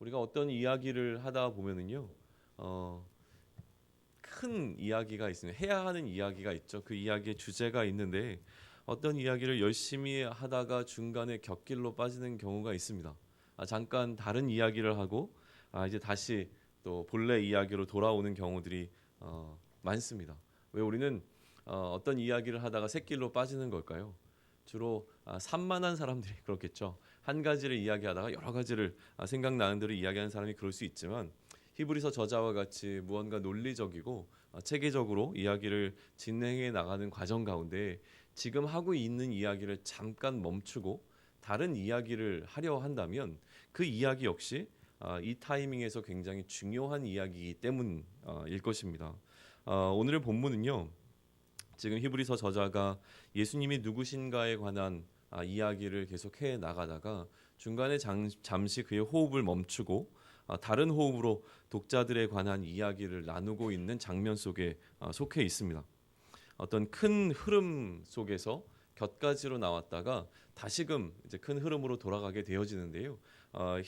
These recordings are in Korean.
우리가 어떤 이야기를 하다 보면은요, 큰 이야기가 있으면 해야 하는 이야기가 있죠. 그 이야기의 주제가 있는데 어떤 이야기를 열심히 하다가 중간에 곁길로 빠지는 경우가 있습니다. 잠깐 다른 이야기를 하고 이제 다시 또 본래 이야기로 돌아오는 경우들이 많습니다. 왜 우리는 어떤 이야기를 하다가 샛길로 빠지는 걸까요? 주로 산만한 사람들이 그렇겠죠. 한 가지를 이야기하다가 여러 가지를 생각나는 대로 이야기하는 사람이 그럴 수 있지만 히브리서 저자와 같이 무언가 논리적이고 체계적으로 이야기를 진행해 나가는 과정 가운데 지금 하고 있는 이야기를 잠깐 멈추고 다른 이야기를 하려 한다면 그 이야기 역시 이 타이밍에서 굉장히 중요한 이야기이기 때문일 것입니다. 오늘의 본문은요. 지금 히브리서 저자가 예수님이 누구신가에 관한 이야기를 계속해 나가다가 중간에 잠시 그의 호흡을 멈추고 다른 호흡으로 독자들에 관한 이야기를 나누고 있는 장면 속에 속해 있습니다. 어떤 큰 흐름 속에서 곁가지로 나왔다가 다시금 이제 큰 흐름으로 돌아가게 되어지는데요.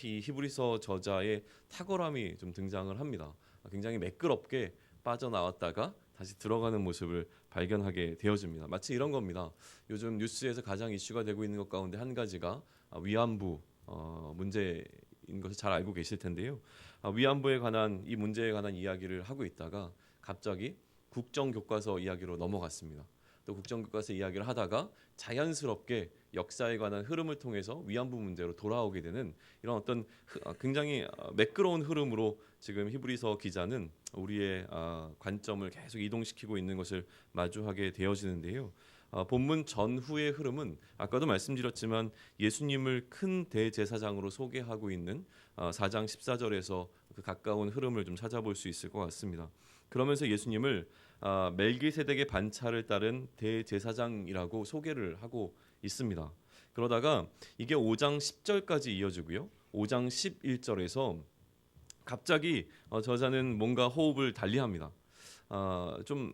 이 히브리서 저자의 탁월함이 좀 등장을 합니다. 굉장히 매끄럽게 빠져나왔다가 다시 들어가는 모습을 발견하게 되어집니다. 마치 이런 겁니다. 요즘 뉴스에서 가장 이슈가 되고 있는 것 가운데 한 가지가 위안부 문제인 것을 잘 알고 계실 텐데요. 위안부에 관한 이 문제에 관한 이야기를 하고 있다가 갑자기 국정교과서 이야기로 넘어갔습니다. 또 국정교과서 이야기를 하다가 자연스럽게 역사에 관한 흐름을 통해서 위안부 문제로 돌아오게 되는 이런 어떤 굉장히 매끄러운 흐름으로 지금 히브리서 기자는 우리의 관점을 계속 이동시키고 있는 것을 마주하게 되어지는데요. 본문 전후의 흐름은 아까도 말씀드렸지만 예수님을 큰 대제사장으로 소개하고 있는 4장 14절에서 그 가까운 흐름을 좀 찾아볼 수 있을 것 같습니다. 그러면서 예수님을 멜기세덱의 반차를 따른 대제사장이라고 소개를 하고 있습니다. 그러다가 이게 5장 10절까지 이어지고요. 5장 11절에서 갑자기 저자는 뭔가 호흡을 달리합니다. 좀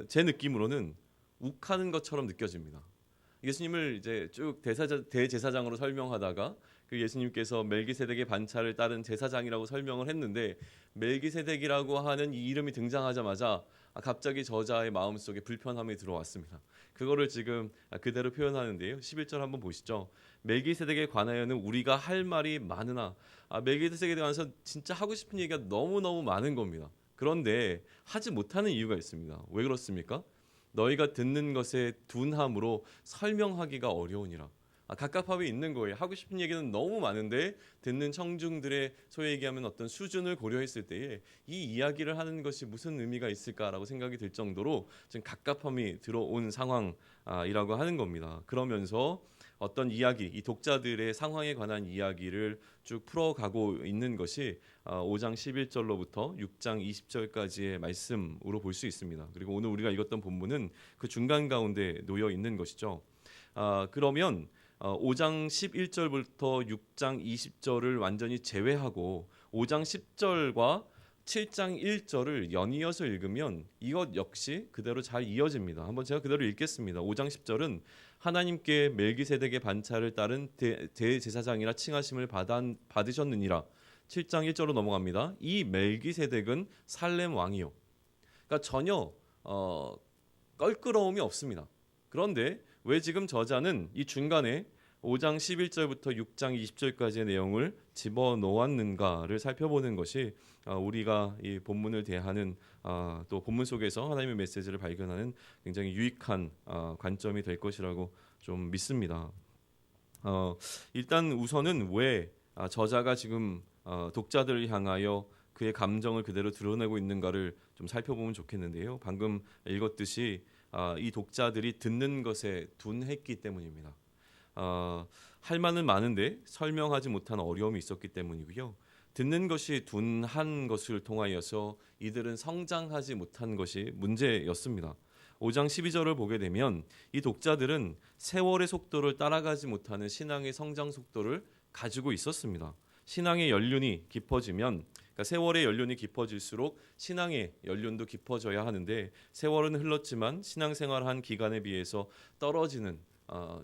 제 느낌으로는 욱하는 것처럼 느껴집니다. 예수님을 이제 쭉 대제사장으로 설명하다가 그 예수님께서 멜기세덱의 반차를 따른 제사장이라고 설명을 했는데 멜기세덱이라고 하는 이 이름이 등장하자마자 갑자기 저자의 마음속에 불편함이 들어왔습니다. 그거를 지금 그대로 표현하는데요. 11절 한번 보시죠. 멜기세덱에 관하여는 우리가 할 말이 많으나 멜기세덱에 관해서 진짜 하고 싶은 얘기가 너무너무 많은 겁니다. 그런데 하지 못하는 이유가 있습니다. 왜 그렇습니까? 너희가 듣는 것에 둔함으로 설명하기가 어려우니라. 갑갑함이 있는 거예요. 하고 싶은 얘기는 너무 많은데 듣는 청중들의 소위 얘기하면 어떤 수준을 고려했을 때에 이 이야기를 하는 것이 무슨 의미가 있을까라고 생각이 들 정도로 지금 갑갑함이 들어온 상황이라고 하는 겁니다. 그러면서 어떤 이야기, 이 독자들의 상황에 관한 이야기를 쭉 풀어가고 있는 것이 5장 11절로부터 6장 20절까지의 말씀으로 볼 수 있습니다. 그리고 오늘 우리가 읽었던 본문은 그 중간 가운데 놓여 있는 것이죠. 그러면 5장 11절부터 6장 20절을 완전히 제외하고 5장 10절과 7장 1절을 연이어서 읽으면 이것 역시 그대로 잘 이어집니다. 한번 제가 그대로 읽겠습니다. 5장 10절은 하나님께 멜기세덱의 반차를 따른 대제사장이라 칭하심을 받으셨느니라. 7장 1절로 넘어갑니다. 이 멜기세덱은 살렘 왕이요. 그러니까 전혀 껄끄러움이 없습니다. 그런데 왜 지금 저자는 이 중간에 5장 11절부터 6장 20절까지의 내용을 집어넣었는가를 살펴보는 것이 우리가 이 본문을 대하는 또 본문 속에서 하나님의 메시지를 발견하는 굉장히 유익한 관점이 될 것이라고 좀 믿습니다. 일단 우선은 왜 저자가 지금 독자들을 향하여 그의 감정을 그대로 드러내고 있는가를 좀 살펴보면 좋겠는데요. 방금 읽었듯이 이 독자들이 듣는 것에 둔했기 때문입니다. 할 말은 많은데 설명하지 못한 어려움이 있었기 때문이고요. 듣는 것이 둔한 것을 통하여서 이들은 성장하지 못한 것이 문제였습니다. 5장 12절을 보게 되면 이 독자들은 세월의 속도를 따라가지 못하는 신앙의 성장 속도를 가지고 있었습니다. 신앙의 연륜이 깊어지면 그러니까 세월의 연륜이 깊어질수록 신앙의 연륜도 깊어져야 하는데 세월은 흘렀지만 신앙생활한 기간에 비해서 떨어지는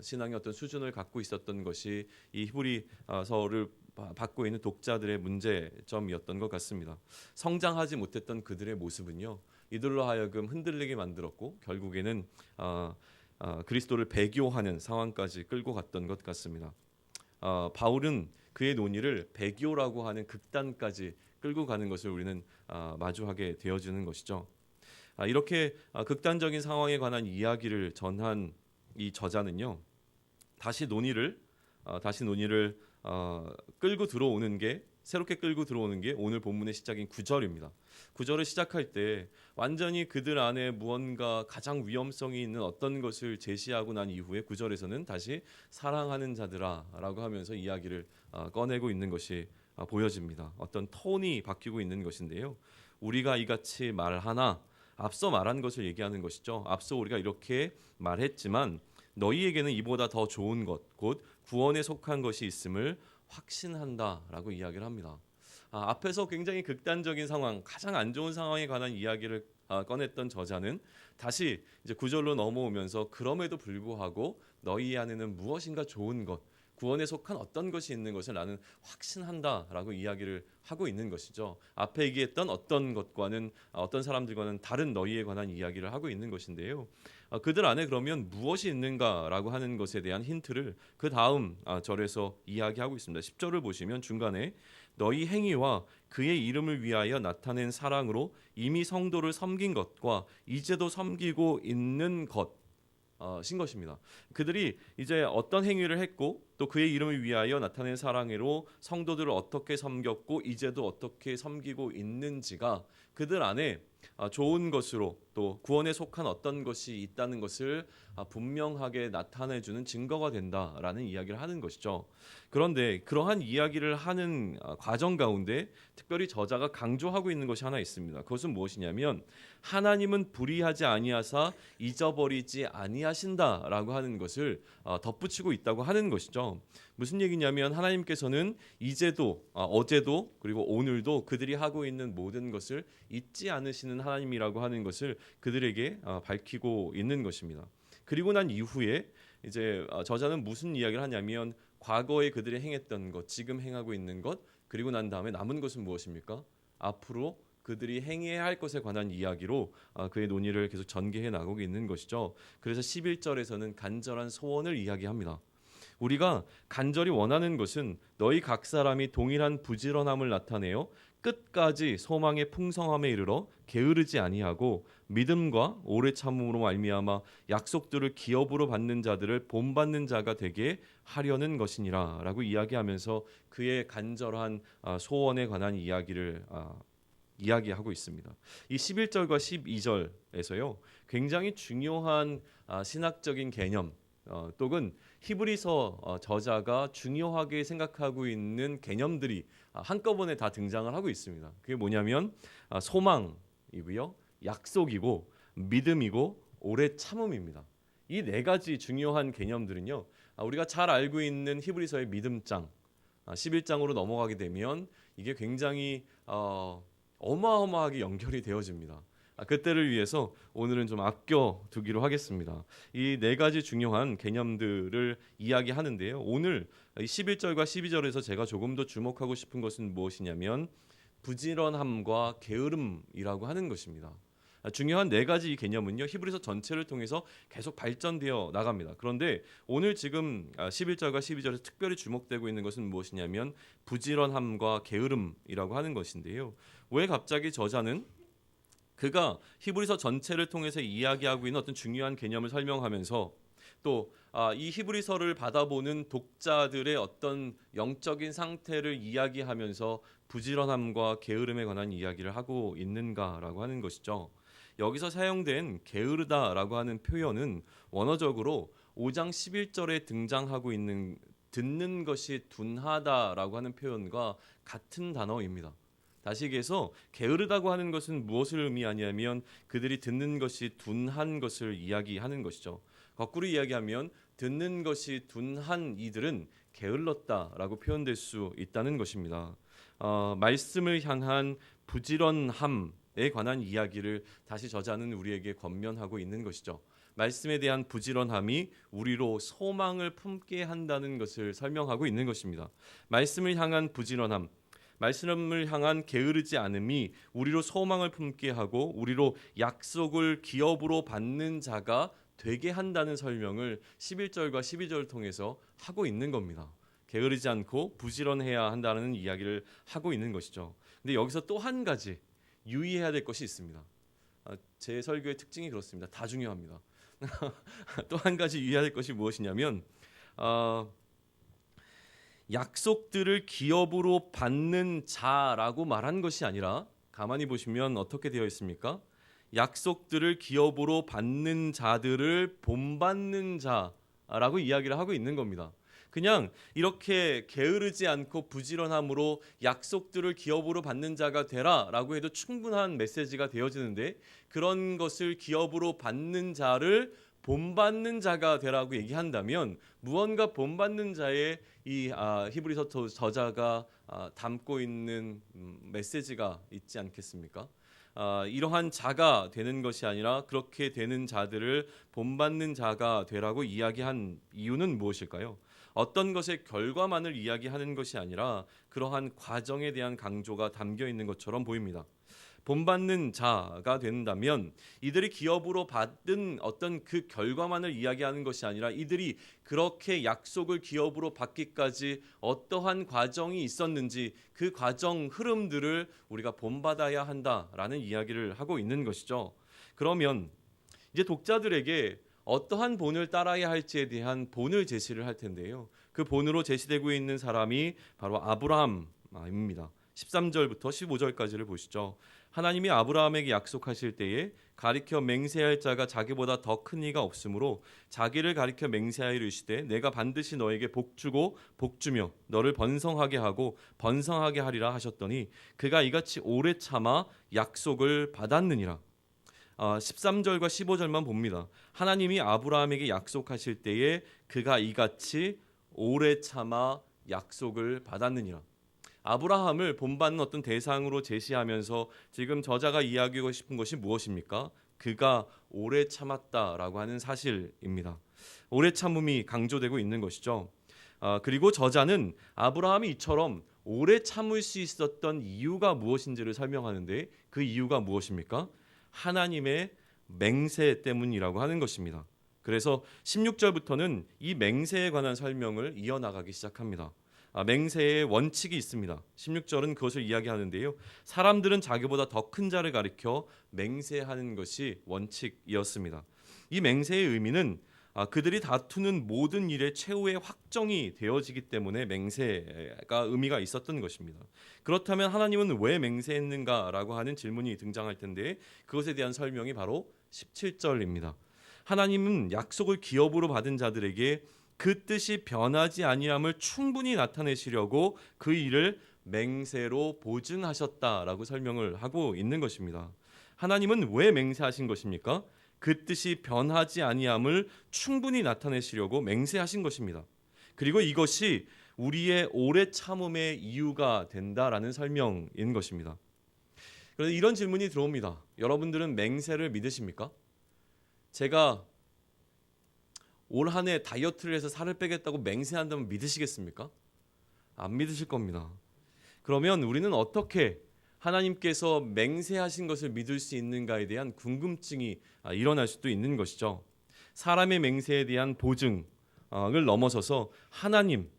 신앙의 어떤 수준을 갖고 있었던 것이 이 히브리서를 받고 있는 독자들의 문제점이었던 것 같습니다. 성장하지 못했던 그들의 모습은요, 이들로 하여금 흔들리게 만들었고 결국에는 그리스도를 배교하는 상황까지 끌고 갔던 것 같습니다. 바울은 그의 논의를 배교라고 하는 극단까지 끌고 가는 것을 우리는 마주하게 되어지는 것이죠. 이렇게 극단적인 상황에 관한 이야기를 전한 이 저자는요, 다시 논의를 끌고 들어오는 게 새롭게 끌고 들어오는 게 오늘 본문의 시작인 9절입니다. 9절을 시작할 때 완전히 그들 안에 무언가 가장 위험성이 있는 어떤 것을 제시하고 난 이후에 9절에서는 다시 사랑하는 자들아라고 하면서 이야기를 꺼내고 있는 것이 보여집니다. 어떤 톤이 바뀌고 있는 것인데요. 우리가 이같이 말하나, 앞서 말한 것을 얘기하는 것이죠. 앞서 우리가 이렇게 말했지만 너희에게는 이보다 더 좋은 것, 곧 구원에 속한 것이 있음을 확신한다라고 이야기를 합니다. 앞에서 굉장히 극단적인 상황, 가장 안 좋은 상황에 관한 이야기를 꺼냈던 저자는 다시 이제 9절로 넘어오면서 그럼에도 불구하고 너희 안에는 무엇인가 좋은 것, 구원에 속한 어떤 것이 있는 것을 나는 확신한다라고 이야기를 하고 있는 것이죠. 앞에 얘기했던 어떤 것과는 어떤 사람들과는 다른 너희에 관한 이야기를 하고 있는 것인데요. 그들 안에 그러면 무엇이 있는가라고 하는 것에 대한 힌트를 그 다음 절에서 이야기하고 있습니다. 10절을 보시면 중간에 너희 행위와 그의 이름을 위하여 나타낸 사랑으로 이미 성도를 섬긴 것과 이제도 섬기고 있는 신 것입니다. 그들이 이제 어떤 행위를 했고 또 그의 이름을 위하여 나타낸 사랑으로 성도들을 어떻게 섬겼고 이제도 어떻게 섬기고 있는지가 그들 안에 좋은 것으로 또 구원에 속한 어떤 것이 있다는 것을 분명하게 나타내주는 증거가 된다라는 이야기를 하는 것이죠. 그런데 그러한 이야기를 하는 과정 가운데 특별히 저자가 강조하고 있는 것이 하나 있습니다. 그것은 무엇이냐면 하나님은 불의하지 아니하사 잊어버리지 아니하신다라고 하는 것을 덧붙이고 있다고 하는 것이죠. 무슨 얘기냐면 하나님께서는 이제도 어제도 그리고 오늘도 그들이 하고 있는 모든 것을 잊지 않으시는 하나님이라고 하는 것을 그들에게 밝히고 있는 것입니다. 그리고 난 이후에 이제 저자는 무슨 이야기를 하냐면 과거에 그들이 행했던 것, 지금 행하고 있는 것, 그리고 난 다음에 남은 것은 무엇입니까? 앞으로 그들이 행해야 할 것에 관한 이야기로 그의 논의를 계속 전개해 나가고 있는 것이죠. 그래서 11절에서는 간절한 소원을 이야기합니다. 우리가 간절히 원하는 것은 너희 각 사람이 동일한 부지런함을 나타내어 끝까지 소망의 풍성함에 이르러 게으르지 아니하고 믿음과 오래 참음으로 말미암아 약속들을 기업으로 받는 자들을 본받는 자가 되게 하려는 것이니라라고 이야기하면서 그의 간절한 소원에 관한 이야기를 이야기하고 있습니다. 이 11절과 12절에서요. 굉장히 중요한 신학적인 개념 또는 히브리서 저자가 중요하게 생각하고 있는 개념들이 한꺼번에 다 등장을 하고 있습니다. 그게 뭐냐면 소망이고요, 약속이고 믿음이고 오래 참음입니다. 이 네 가지 중요한 개념들은요, 우리가 잘 알고 있는 히브리서의 믿음장 11장으로 넘어가게 되면 이게 굉장히 어마어마하게 연결이 되어집니다. 그때를 위해서 오늘은 좀 아껴두기로 하겠습니다. 이 네 가지 중요한 개념들을 이야기하는데요. 오늘 11절과 12절에서 제가 조금 더 주목하고 싶은 것은 무엇이냐면 부지런함과 게으름이라고 하는 것입니다. 중요한 네 가지 개념은요, 히브리서 전체를 통해서 계속 발전되어 나갑니다. 그런데 오늘 지금 11절과 12절에서 특별히 주목되고 있는 것은 무엇이냐면 부지런함과 게으름이라고 하는 것인데요. 왜 갑자기 저자는 그가 히브리서 전체를 통해서 이야기하고 있는 어떤 중요한 개념을 설명하면서 또 이 히브리서를 받아보는 독자들의 어떤 영적인 상태를 이야기하면서 부지런함과 게으름에 관한 이야기를 하고 있는가라고 하는 것이죠. 여기서 사용된 게으르다라고 하는 표현은 원어적으로 5장 11절에 등장하고 있는 듣는 것이 둔하다라고 하는 표현과 같은 단어입니다. 다시 얘기해서 게으르다고 하는 것은 무엇을 의미하냐면 그들이 듣는 것이 둔한 것을 이야기하는 것이죠. 거꾸로 이야기하면 듣는 것이 둔한 이들은 게을렀다라고 표현될 수 있다는 것입니다. 말씀을 향한 부지런함에 관한 이야기를 다시 저자는 우리에게 권면하고 있는 것이죠. 말씀에 대한 부지런함이 우리로 소망을 품게 한다는 것을 설명하고 있는 것입니다. 말씀을 향한 부지런함, 말씀을 향한 게으르지 않음이 우리로 소망을 품게 하고 우리로 약속을 기업으로 받는 자가 되게 한다는 설명을 11절과 12절을 통해서 하고 있는 겁니다. 게으르지 않고 부지런해야 한다는 이야기를 하고 있는 것이죠. 근데 여기서 또 한 가지 유의해야 될 것이 있습니다. 제 설교의 특징이 그렇습니다. 다 중요합니다. 또 한 가지 유의해야 될 것이 무엇이냐면 약속들을 기업으로 받는 자라고 말한 것이 아니라 가만히 보시면 어떻게 되어 있습니까? 약속들을 기업으로 받는 자들을 본받는 자라고 이야기를 하고 있는 겁니다. 그냥 이렇게 게으르지 않고 부지런함으로 약속들을 기업으로 받는 자가 되라라고 해도 충분한 메시지가 되어지는데 그런 것을 기업으로 받는 자를 본받는 자가 되라고 얘기한다면 무언가 본받는 자의 이 히브리서 저자가 담고 있는 메시지가 있지 않겠습니까? 이러한 자가 되는 것이 아니라 그렇게 되는 자들을 본받는 자가 되라고 이야기한 이유는 무엇일까요? 어떤 것의 결과만을 이야기하는 것이 아니라 그러한 과정에 대한 강조가 담겨 있는 것처럼 보입니다. 본받는 자가 된다면 이들이 기업으로 받은 어떤 그 결과만을 이야기하는 것이 아니라 이들이 그렇게 약속을 기업으로 받기까지 어떠한 과정이 있었는지 그 과정 흐름들을 우리가 본받아야 한다라는 이야기를 하고 있는 것이죠. 그러면 이제 독자들에게 어떠한 본을 따라야 할지에 대한 본을 제시를 할 텐데요. 그 본으로 제시되고 있는 사람이 바로 아브라함입니다. 13절부터 15절까지를 보시죠. 하나님이 아브라함에게 약속하실 때에 가리켜 맹세할 자가 자기보다 더 큰 이가 없으므로 자기를 가리켜 맹세하여 이르시되 내가 반드시 너에게 복주고 복주며 너를 번성하게 하고 번성하게 하리라 하셨더니 그가 이같이 오래 참아 약속을 받았느니라. 13절과 15절만 봅니다. 하나님이 아브라함에게 약속하실 때에 그가 이같이 오래 참아 약속을 받았느니라. 아브라함을 본받는 어떤 대상으로 제시하면서 지금 저자가 이야기하고 싶은 것이 무엇입니까? 그가 오래 참았다라고 하는 사실입니다. 오래 참음이 강조되고 있는 것이죠. 그리고 저자는 아브라함이 이처럼 오래 참을 수 있었던 이유가 무엇인지를 설명하는데 그 이유가 무엇입니까? 하나님의 맹세 때문이라고 하는 것입니다. 그래서 16절부터는 이 맹세에 관한 설명을 이어나가기 시작합니다. 맹세의 원칙이 있습니다. 16절은 그것을 이야기하는데요. 사람들은 자기보다 더 큰 자를 가리켜 맹세하는 것이 원칙이었습니다. 이 맹세의 의미는 그들이 다투는 모든 일의 최후의 확정이 되어지기 때문에 맹세가 의미가 있었던 것입니다. 그렇다면 하나님은 왜 맹세했는가라고 하는 질문이 등장할 텐데 그것에 대한 설명이 바로 17절입니다. 하나님은 약속을 기업으로 받은 자들에게 그 뜻이 변하지 아니함을 충분히 나타내시려고 그 일을 맹세로 보증하셨다라고 설명을 하고 있는 것입니다. 하나님은 왜 맹세하신 것입니까? 그 뜻이 변하지 아니함을 충분히 나타내시려고 맹세하신 것입니다. 그리고 이것이 우리의 오래 참음의 이유가 된다라는 설명인 것입니다. 그런데 이런 질문이 들어옵니다. 여러분들은 맹세를 믿으십니까? 제가 올 한 해 다이어트를 해서 살을 빼겠다고 맹세한다면 믿으시겠습니까? 안 믿으실 겁니다. 그러면 우리는 어떻게 하나님께서 맹세하신 것을 믿을 수 있는가에 대한 궁금증이 일어날 수도 있는 것이죠. 사람의 맹세에 대한 보증을 넘어서서 하나님,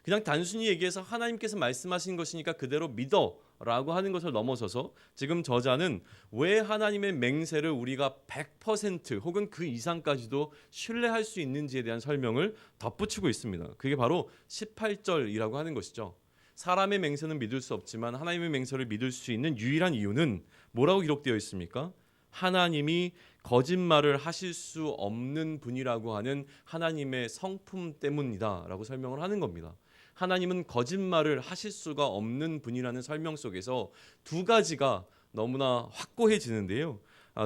그냥 단순히 얘기해서 하나님께서 말씀하신 것이니까 그대로 믿어라고 하는 것을 넘어서서 지금 저자는 왜 하나님의 맹세를 우리가 100% 혹은 그 이상까지도 신뢰할 수 있는지에 대한 설명을 덧붙이고 있습니다. 그게 바로 18절이라고 하는 것이죠. 사람의 맹세는 믿을 수 없지만 하나님의 맹세를 믿을 수 있는 유일한 이유는 뭐라고 기록되어 있습니까? 하나님이 거짓말을 하실 수 없는 분이라고 하는 하나님의 성품 때문이다라고 설명을 하는 겁니다. 하나님은 거짓말을 하실 수가 없는 분이라는 설명 속에서 두 가지가 너무나 확고해지는데요.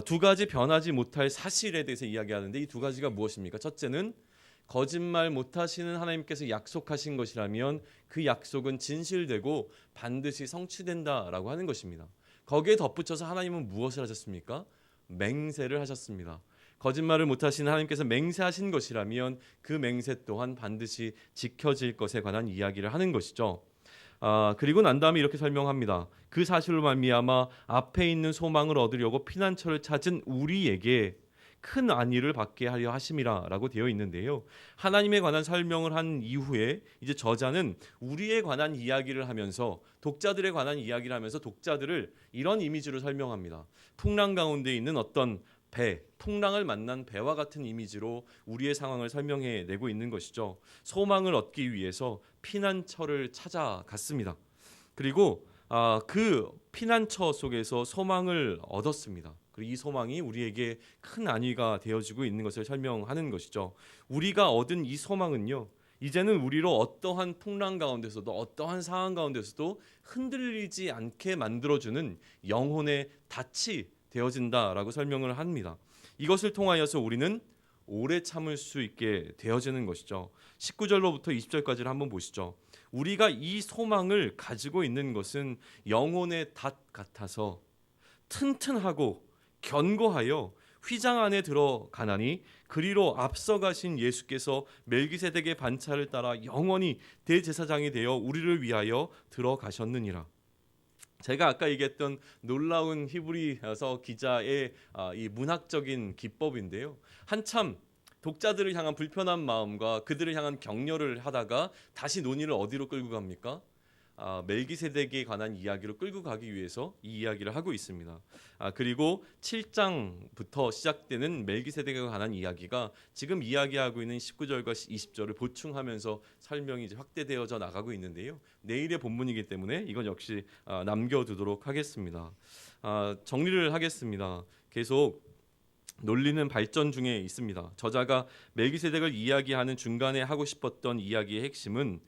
두 가지 변하지 못할 사실에 대해서 이야기하는데 이 두 가지가 무엇입니까? 첫째는 거짓말 못하시는 하나님께서 약속하신 것이라면 그 약속은 진실되고 반드시 성취된다라고 하는 것입니다. 거기에 덧붙여서 하나님은 무엇을 하셨습니까? 맹세를 하셨습니다. 거짓말을 못하시는 하나님께서 맹세하신 것이라면 그 맹세 또한 반드시 지켜질 것에 관한 이야기를 하는 것이죠. 그리고 난 다음에 이렇게 설명합니다. 그 사실로 말미암아 앞에 있는 소망을 얻으려고 피난처를 찾은 우리에게 큰 안위를 받게 하려 하심이라라고 되어 있는데요. 하나님에 관한 설명을 한 이후에 이제 저자는 우리에 관한 이야기를 하면서 독자들에 관한 이야기를 하면서 독자들을 이런 이미지로 설명합니다. 풍랑 가운데 있는 어떤 배, 풍랑을 만난 배와 같은 이미지로 우리의 상황을 설명해 내고 있는 것이죠. 소망을 얻기 위해서 피난처를 찾아갔습니다. 그리고 그 피난처 속에서 소망을 얻었습니다. 그리고 이 소망이 우리에게 큰 안위가 되어지고 있는 것을 설명하는 것이죠. 우리가 얻은 이 소망은요, 이제는 우리로 어떠한 풍랑 가운데서도 어떠한 상황 가운데서도 흔들리지 않게 만들어주는 영혼의 닻이 되어진다라고 설명을 합니다. 이것을 통하여서 우리는 오래 참을 수 있게 되어지는 것이죠. 19절로부터 20절까지를 한번 보시죠. 우리가 이 소망을 가지고 있는 것은 영혼의 닷 같아서 튼튼하고 견고하여 휘장 안에 들어가나니 그리로 앞서가신 예수께서 멜기세덱의 반차를 따라 영원히 대제사장이 되어 우리를 위하여 들어가셨느니라. 제가 아까 얘기했던 놀라운 히브리서 기자의 이 문학적인 기법인데요. 한참 독자들을 향한 불편한 마음과 그들을 향한 격려를 하다가 다시 논의를 어디로 끌고 갑니까? 멜기세덱에 관한 이야기로 끌고 가기 위해서 이 이야기를 하고 있습니다. 그리고 7장부터 시작되는 멜기세덱에 관한 이야기가 지금 이야기하고 있는 19절과 20절을 보충하면서 설명이 이제 확대되어져 나가고 있는데요. 내일의 본문이기 때문에 이건 역시 남겨두도록 하겠습니다. 정리를 하겠습니다. 계속 논리는 발전 중에 있습니다. 저자가 멜기세덱을 이야기하는 중간에 하고 싶었던 이야기의 핵심은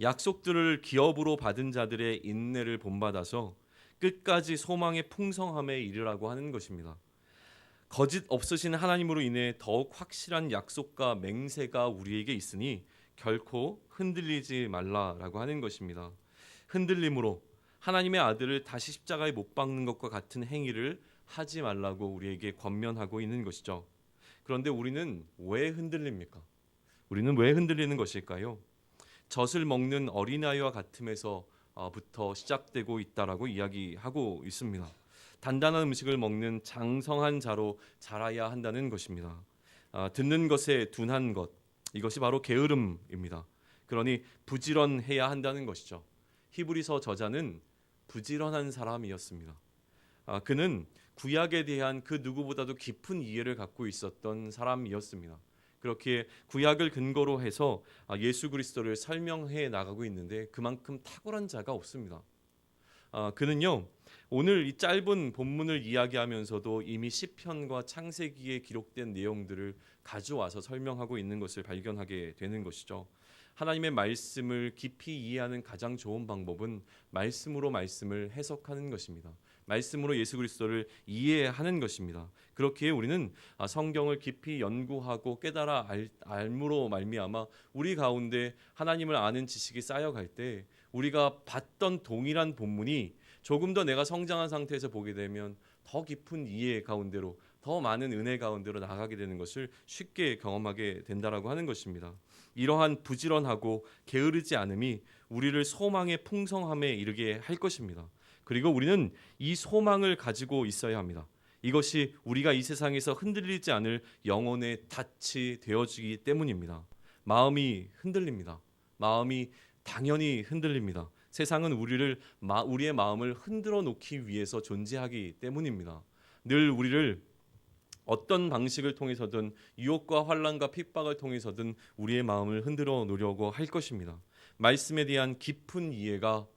약속들을 기업으로 받은 자들의 인내를 본받아서 끝까지 소망의 풍성함에 이르라고 하는 것입니다. 거짓 없으신 하나님으로 인해 더욱 확실한 약속과 맹세가 우리에게 있으니 결코 흔들리지 말라라고 하는 것입니다. 흔들림으로 하나님의 아들을 다시 십자가에 못 박는 것과 같은 행위를 하지 말라고 우리에게 권면하고 있는 것이죠. 그런데 우리는 왜 흔들립니까? 우리는 왜 흔들리는 것일까요? 젖을 먹는 어린아이와 같음에서부터 시작되고 있다라고 이야기하고 있습니다. 단단한 음식을 먹는 장성한 자로 자라야 한다는 것입니다. 듣는 것에 둔한 것, 이것이 바로 게으름입니다. 그러니 부지런해야 한다는 것이죠. 히브리서 저자는 부지런한 사람이었습니다. 그는 구약에 대한 그 누구보다도 깊은 이해를 갖고 있었던 사람이었습니다. 그렇게 구약을 근거로 해서 예수 그리스도를 설명해 나가고 있는데 그만큼 탁월한 자가 없습니다. 그는요, 오늘 이 짧은 본문을 이야기하면서도 이미 시편과 창세기에 기록된 내용들을 가져와서 설명하고 있는 것을 발견하게 되는 것이죠. 하나님의 말씀을 깊이 이해하는 가장 좋은 방법은 말씀으로 말씀을 해석하는 것입니다. 말씀으로 예수 그리스도를 이해하는 것입니다. 그렇기에 우리는 성경을 깊이 연구하고 깨달아 알므로 말미암아 우리 가운데 하나님을 아는 지식이 쌓여갈 때 우리가 봤던 동일한 본문이 조금 더 내가 성장한 상태에서 보게 되면 더 깊은 이해 가운데로, 더 많은 은혜 가운데로 나가게 되는 것을 쉽게 경험하게 된다라고 하는 것입니다. 이러한 부지런하고 게으르지 않음이 우리를 소망의 풍성함에 이르게 할 것입니다. 그리고 우리는 이 소망을 가지고 있어야 합니다. 이것이 우리가 이 세상에서 흔들리지 않을 영혼의 닻이 되어지기 때문입니다. 마음이 흔들립니다. 마음이 당연히 흔들립니다. 세상은 우리의 마음을 흔들어 놓기 위해서 존재하기 때문입니다. 늘 우리를 어떤 방식을 통해서든 유혹과 환난과 핍박을 통해서든 우리의 마음을 흔들어 놓으려고 할 것입니다. 말씀에 대한 깊은 이해가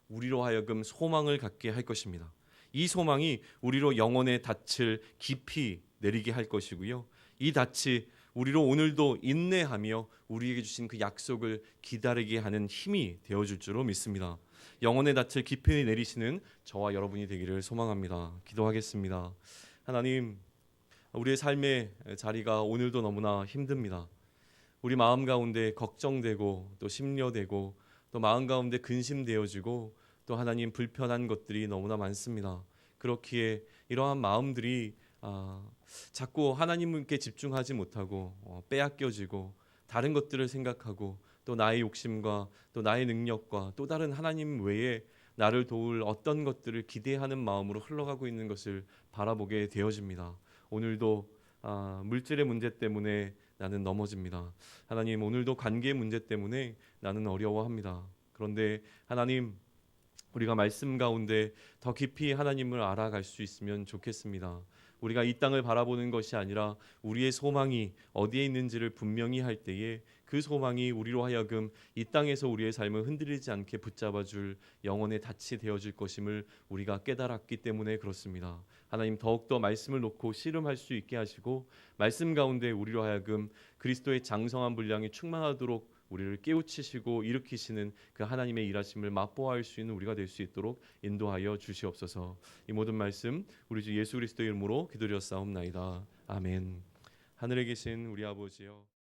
우리로 하여금 소망을 갖게 할 것입니다. 이 소망이 우리로 영혼의 닻을 깊이 내리게 할 것이고요. 이 닻이 우리로 오늘도 인내하며 우리에게 주신 그 약속을 기다리게 하는 힘이 되어줄 줄로 믿습니다. 영혼의 닻을 깊이 내리시는 저와 여러분이 되기를 소망합니다. 기도하겠습니다. 하나님, 우리의 삶의 자리가 오늘도 너무나 힘듭니다. 우리 마음 가운데 걱정되고 또 심려되고 또 마음 가운데 근심되어지고 또 하나님 불편한 것들이 너무나 많습니다. 그렇기에 이러한 마음들이 자꾸 하나님께 집중하지 못하고 빼앗겨지고 다른 것들을 생각하고 또 나의 욕심과 또 나의 능력과 또 다른 하나님 외에 나를 도울 어떤 것들을 기대하는 마음으로 흘러가고 있는 것을 바라보게 되어집니다. 오늘도 물질의 문제 때문에 나는 넘어집니다. 하나님, 오늘도 관계의 문제 때문에 나는 어려워합니다. 그런데 하나님, 우리가 말씀 가운데 더 깊이 하나님을 알아갈 수 있으면 좋겠습니다. 우리가 이 땅을 바라보는 것이 아니라 우리의 소망이 어디에 있는지를 분명히 할 때에 그 소망이 우리로 하여금 이 땅에서 우리의 삶을 흔들리지 않게 붙잡아줄 영혼의 닻이 되어질 것임을 우리가 깨달았기 때문에 그렇습니다. 하나님, 더욱더 말씀을 놓고 씨름할 수 있게 하시고 말씀 가운데 우리로 하여금 그리스도의 장성한 분량이 충만하도록 우리를 깨우치시고 일으키시는 그 하나님의 일하심을 맛보아할 수 있는 우리가 될 수 있도록 인도하여 주시옵소서. 이 모든 말씀 우리 주 예수 그리스도의 이름으로 기도드렸사옵나이다. 아멘. 하늘에 계신 우리 아버지여,